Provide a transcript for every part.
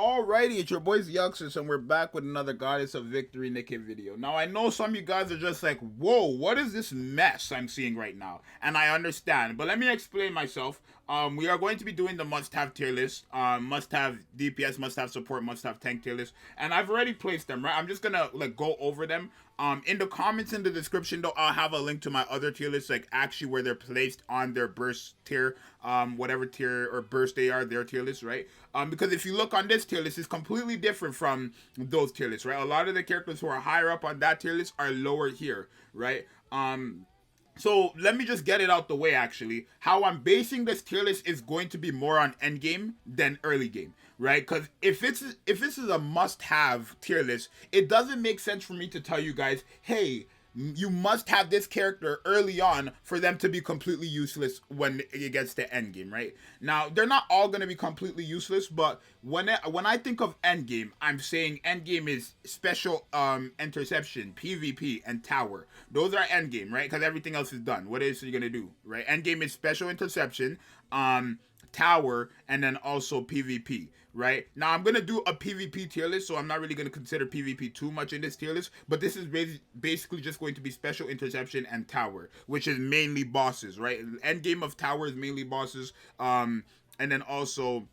Alrighty, it's your boys Zxous, and we're back with another Goddess of Victory Nikke video. Now, I know some of you guys are just like, whoa, what is this mess I'm seeing right now? And I understand, but let me explain myself. We are going to be doing the must-have tier list, must-have DPS, must-have support, must-have tank tier list, and I've already placed them, right? I'm just gonna, go over them. In the comments in the description, though, I'll have a link to my other tier lists, like actually where they're placed on their burst tier, whatever tier or burst they are, their tier list, right? Because if you look on this tier list, it's completely different from those tier lists, right? A lot of the characters who are higher up on that tier list are lower here, right? So let me just get it out the way, actually. How I'm basing this tier list is going to be more on end game than early game, right? Because if this is a must-have tier list, it doesn't make sense for me to tell you guys, hey, you must have this character early on for them to be completely useless when it gets to endgame, right? Now, they're not all going to be completely useless, but when I think of endgame, I'm saying endgame is special interception, PvP, and tower. Those are endgame, right? Because everything else is done. What is you going to do, right? Endgame is special interception, tower, and then also PvP, right? Now, I'm going to do a PvP tier list, so I'm not really going to consider PvP too much in this tier list, but this is basically just going to be special interception and tower, which is mainly bosses, right? End game of tower is mainly bosses, and then also...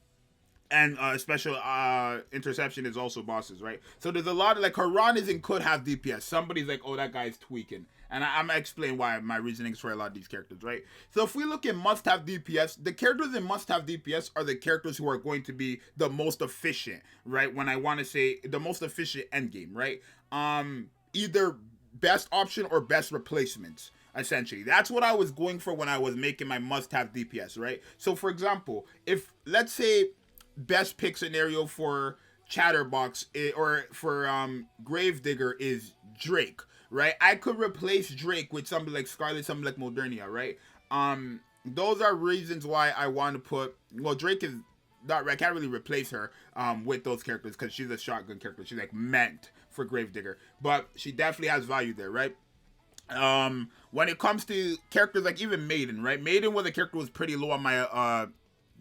And special interception is also bosses, right? So there's a lot of, like, Haran could have DPS. Somebody's like, oh, that guy's tweaking. And I'm going to explain why my reasonings for a lot of these characters, right? So if we look at must-have DPS, the characters in must-have DPS are the characters who are going to be the most efficient, right? When I want to say the most efficient endgame, right? Either best option or best replacements. Essentially, that's what I was going for when I was making my must-have DPS, right? So for example, if, let's say, best pick scenario for Chatterbox or for Gravedigger is Drake, right? I could replace Drake with something like Scarlet, something like Modernia, right? Those are reasons why I want to put, well, Drake is not, I can't really replace her with those characters because she's a shotgun character. She's like meant for Gravedigger, but she definitely has value there, right? When it comes to characters like even Maiden, right? Maiden was a character who was pretty low on my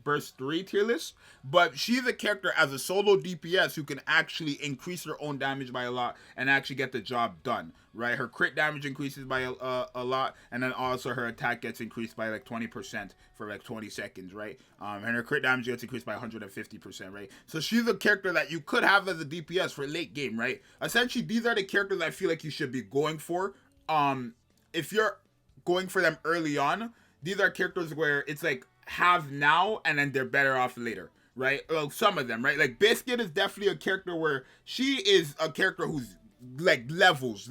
Burst 3 tier list, but she's a character as a solo DPS who can actually increase her own damage by a lot and actually get the job done, right? Her crit damage increases by a lot, and then also her attack gets increased by like 20% for like 20 seconds, right? And her crit damage gets increased by 150%, right? So she's a character that you could have as a DPS for late game, right? Essentially, these are the characters I feel like you should be going for. If you're going for them early on, these are characters where it's like, have now and then they're better off later, right? Well, some of them, right? Like Biscuit is definitely a character where she is a character who's like levels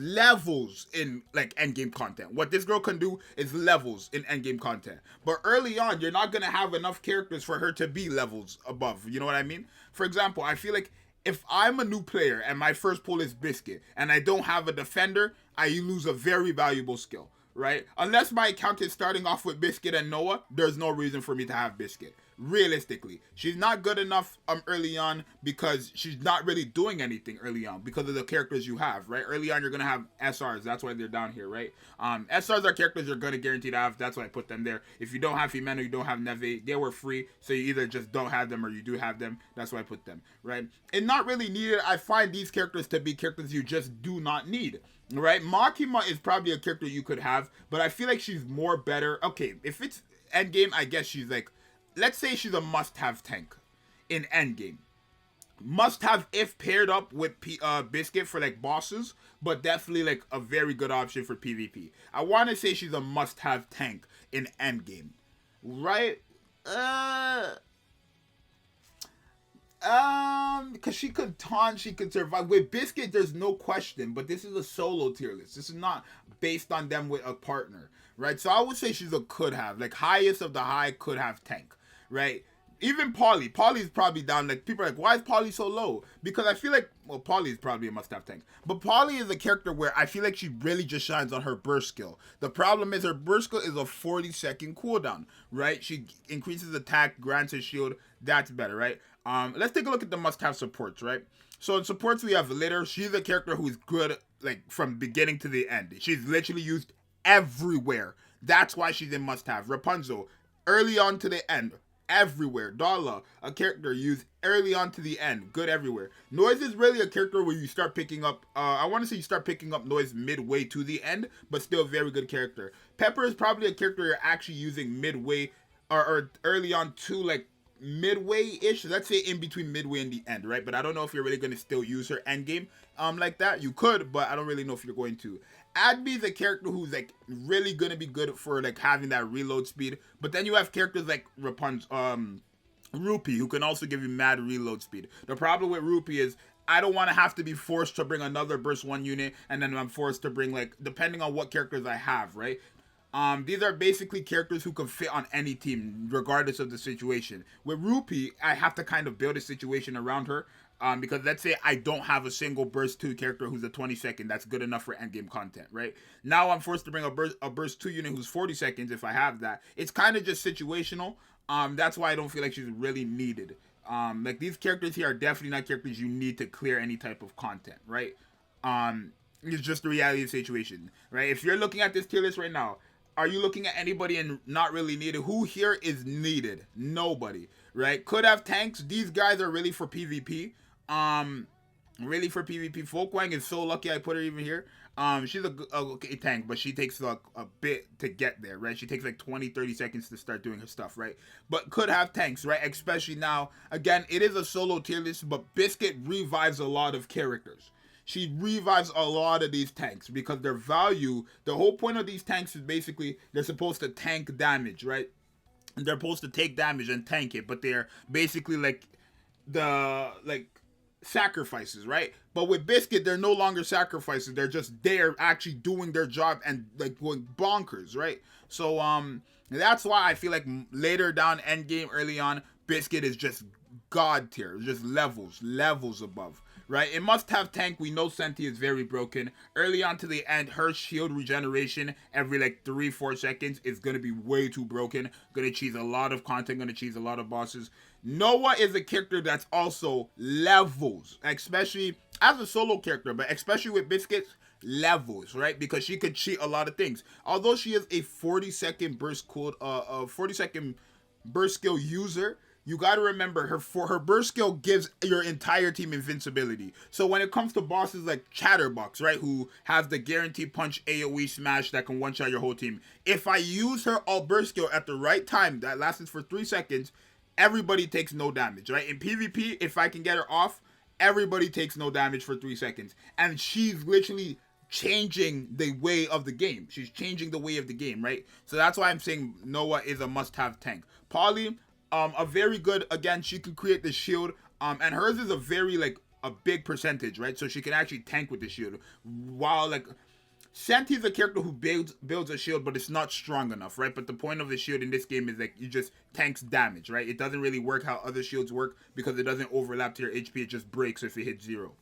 in like endgame content. What this girl can do is levels in endgame content. But early on, you're not gonna have enough characters for her to be levels above. You know what I mean? For example, I feel like if I'm a new player and my first pull is Biscuit and I don't have a defender, I lose a very valuable skill. Right? Unless my account is starting off with Biscuit and Noah, there's no reason for me to have Biscuit. Realistically, she's not good enough early on because she's not really doing anything early on because of the characters you have, right? Early on, you're going to have SRs. That's why they're down here, right? SRs are characters you're going to guarantee to have. That's why I put them there. If you don't have Femeno, you don't have Neve, they were free. So you either just don't have them or you do have them. That's why I put them, right? And not really needed. I find these characters to be characters you just do not need. Right, Makima is probably a character you could have, but I feel like she's more better. Okay, if it's endgame, I guess she's like, let's say she's a must-have tank in endgame. Must-have if paired up with Biscuit for like bosses, but definitely like a very good option for PvP. I want to say she's a must-have tank in endgame, right? Because she could taunt, she could survive. With Biscuit, there's no question, but this is a solo tier list. This is not based on them with a partner, right? So I would say she's a could have, like highest of the high could have tank, right? Even Polly is probably down. Like people are like, why is Polly so low? Because I feel like, well, Polly is probably a must-have tank, but Polly is a character where I feel like she really just shines on her burst skill. The problem is her burst skill is a 40-second cooldown, right? She increases attack, grants a shield. That's better, right? Let's take a look at the must-have supports, right? So in supports, we have Litter. She's a character who's good, like, from beginning to the end. She's literally used everywhere. That's why she's in must-have. Rapunzel, early on to the end. everywhere. Dala, a character used early on to the end, good everywhere. Noise is really a character where you start picking up, I want to say you start picking up Noise midway to the end, but still a very good character. Pepper is probably a character you're actually using midway, or early on to like midway-ish, let's say in between midway and the end, right? But I don't know if you're really going to still use her end game like that. You could, but I don't really know if you're going to. Adby is a character who's like really going to be good for like having that reload speed, but then you have characters like Rupee, who can also give you mad reload speed. The problem with Rupee is I don't want to have to be forced to bring another burst 1 unit, and then I'm forced to bring, like, depending on what characters I have, right? These are basically characters who can fit on any team, regardless of the situation. With Rupee, I have to kind of build a situation around her, because let's say I don't have a single burst 2 character who's a 20-second that's good enough for endgame content, right? Now I'm forced to bring a burst 2 unit who's 40 seconds if I have that. It's kind of just situational. That's why I don't feel like she's really needed. Like, these characters here are definitely not characters you need to clear any type of content, right? It's just the reality of the situation, right? If you're looking at this tier list right now, are you looking at anybody and not really needed? Who here is needed? Nobody, right? Could have tanks. These guys are really for PvP. Really for PvP. Folkwang is so lucky I put her even here. She's a tank, but she takes a bit to get there, right? She takes like 20-30 seconds to start doing her stuff, right? But could have tanks, right? Especially now. Again, it is a solo tier list, but Biscuit revives a lot of characters. She revives a lot of these tanks because their value, the whole point of these tanks is basically they're supposed to tank damage, right? And they're supposed to take damage and tank it, but they're basically like sacrifices, right? But with Biscuit, they're no longer sacrifices. They're just there actually doing their job and like going bonkers, right? So that's why I feel like later down endgame, early on, Biscuit is just god tier, just levels above, right? It must have tank. We know Senti is very broken. Early on to the end, her shield regeneration every like 3-4 seconds is gonna be way too broken. Gonna cheese a lot of content, gonna cheese a lot of bosses. Noah is a character that's also levels, especially as a solo character, but especially with Biscuits, levels, right? Because she could cheat a lot of things. Although she is a 40-second burst cooled, 40-second burst skill user, you got to remember her burst skill gives your entire team invincibility. So when it comes to bosses like Chatterbox, right, who has the guaranteed punch AoE smash that can one-shot your whole team, if I use her all burst skill at the right time that lasts for 3 seconds, everybody takes no damage, right? In PvP, if I can get her off, everybody takes no damage for 3 seconds. And she's literally changing the way of the game. She's changing the way of the game, right? So that's why I'm saying Noah is a must-have tank. Polly, a very good, again, she can create the shield, and hers is a very, like, a big percentage, right? So she can actually tank with the shield, while, like, Senti's a character who builds a shield, but it's not strong enough, right? But the point of the shield in this game is, like, you just tanks damage, right? It doesn't really work how other shields work, because it doesn't overlap to your HP, it just breaks if it hits 0.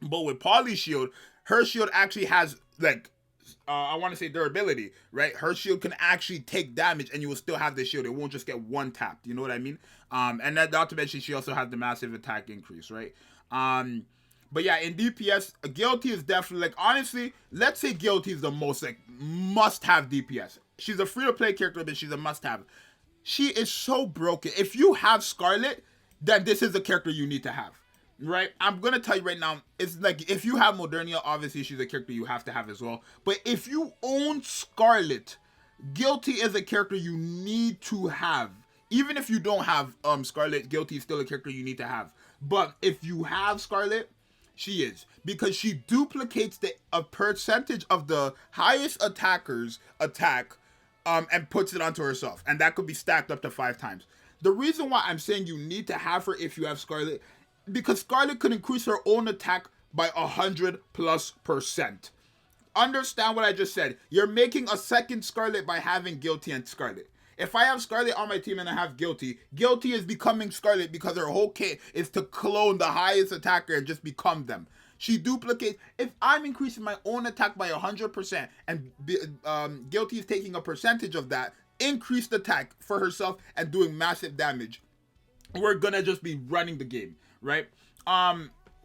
But with Polly's shield, her shield actually has, like, I want to say durability, right? Her shield can actually take damage and you will still have the shield. It won't just get one tapped, you know what I mean? And that, not to mention, she also has the massive attack increase, right? But yeah, in DPS, Guilty is definitely, like, honestly, let's say Guilty is the most, like, must-have DPS. She's a free-to-play character, but she's a must-have. She is so broken. If you have Scarlet, then this is a character you need to have. Right, I'm gonna tell you right now, it's like if you have Modernia, obviously she's a character you have to have as well. But if you own Scarlet, Guilty is a character you need to have. Even if you don't have Scarlet, Guilty is still a character you need to have. But if you have Scarlet, she is, because she duplicates a percentage of the highest attacker's attack, and puts it onto herself, and that could be stacked up to 5 times. The reason why I'm saying you need to have her if you have Scarlet, because Scarlet could increase her own attack by 100+%. Understand what I just said. You're making a second Scarlet by having Guilty and Scarlet. If I have Scarlet on my team and I have Guilty, Guilty is becoming Scarlet because her whole kit is to clone the highest attacker and just become them. She duplicates. If I'm increasing my own attack by 100% and Guilty is taking a percentage of that, increased attack for herself and doing massive damage, we're gonna just be running the game. Right?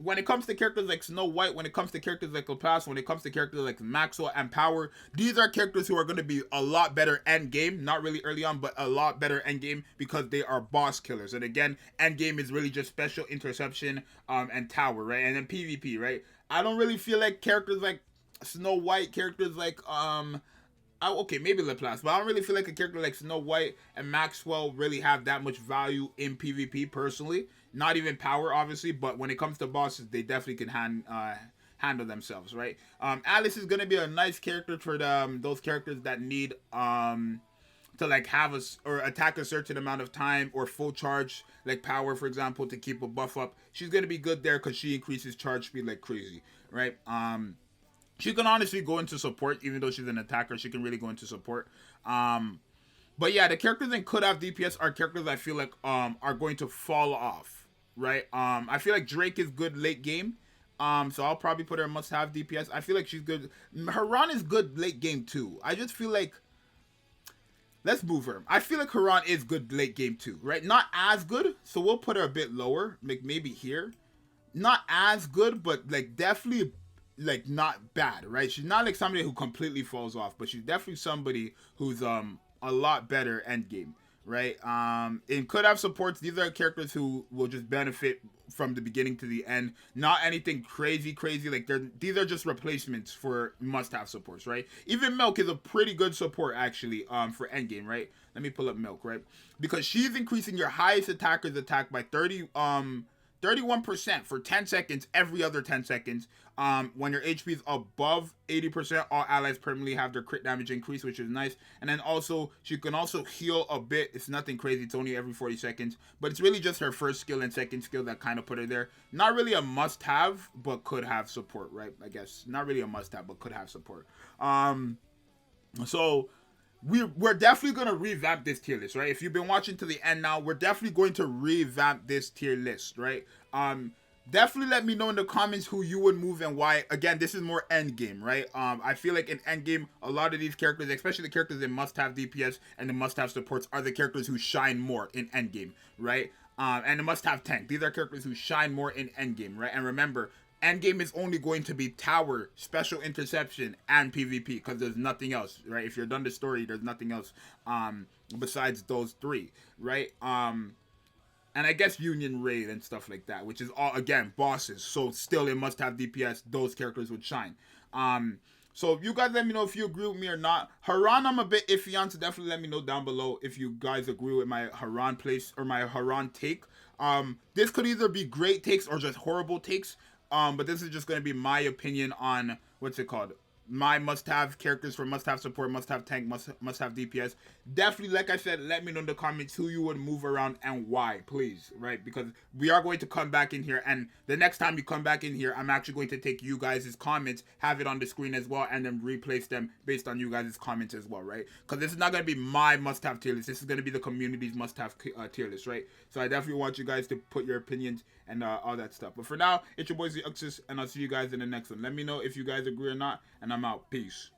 when it comes to characters like Snow White, when it comes to characters like Laplace, when it comes to characters like Maxwell and Power, these are characters who are going to be a lot better end game. Not really early on, but a lot better end game because they are boss killers. And again, end game is really just special, interception, and tower, right? And then PvP, right? I don't really feel like characters like Snow White, characters like okay, maybe Laplace, but I don't really feel like a character like Snow White and Maxwell really have that much value in PvP personally. Not even Power, obviously, but when it comes to bosses, they definitely can handle themselves, right? Alice is gonna be a nice character for those characters that need to like have us or attack a certain amount of time or full charge, like Power, for example, to keep a buff up. She's gonna be good there because she increases charge speed like crazy, right? She can honestly go into support, even though she's an attacker. She can really go into support. But yeah, the characters that could have DPS are characters I feel like are going to fall off, right? I feel like Drake is good late game. So I'll probably put her must have DPS. I feel like she's good. Haran is good late game too. I just feel like let's move her. I feel like Haran is good late game too, right? Not as good, so we'll put her a bit lower, like maybe here. Not as good, but like definitely like not bad, right? She's not like somebody who completely falls off, but she's definitely somebody who's a lot better end game, right? And could have supports. These are characters who will just benefit from the beginning to the end. Not anything crazy. Like these are just replacements for must-have supports, right? Even Milk is a pretty good support actually for end game, right? Let me pull up Milk, right? Because she's increasing your highest attacker's attack by 31% for 10 seconds every other 10 seconds. When your HP is above 80%, all allies permanently have their crit damage increase, which is nice. And then also, she can also heal a bit. It's nothing crazy. It's only every 40 seconds. But it's really just her first skill and second skill that kind of put her there. Not really a must-have, but could have support, right? I guess. Not really a must-have, but could have support. So we're definitely going to revamp this tier list, right? If you've been watching to the end now, we're definitely going to revamp this tier list, right? Definitely let me know in the comments who you would move and why. Again, this is more end game, right? I feel like in end game, a lot of these characters, especially the characters that must have DPS and the must have supports, are the characters who shine more in end game, right? And the must have tank. These are characters who shine more in end game, right? And remember, endgame is only going to be tower, special interception, and PvP because there's nothing else, right? If you're done the story, there's nothing else besides those three, right? And I guess Union Raid and stuff like that, which is all, again, bosses. So still, it must have DPS. Those characters would shine. So you guys let me know if you agree with me or not. Haran, I'm a bit iffy on, so definitely let me know down below if you guys agree with my Haran place or my Haran take. This could either be great takes or just horrible takes. But this is just going to be my opinion on, what's it called? My must-have characters for must-have support, must-have tank, must-have DPS. Definitely, like I said, let me know in the comments who you would move around and why, please, right? Because we are going to come back in here, and the next time you come back in here, I'm actually going to take you guys' comments, have it on the screen as well, and then replace them based on you guys' comments as well, right? Because this is not going to be my must-have tier list. This is going to be the community's must-have tier list, right? So I definitely want you guys to put your opinions and all that stuff. But for now, it's your boy Zxous, and I'll see you guys in the next one. Let me know if you guys agree or not, and I'm out. Peace.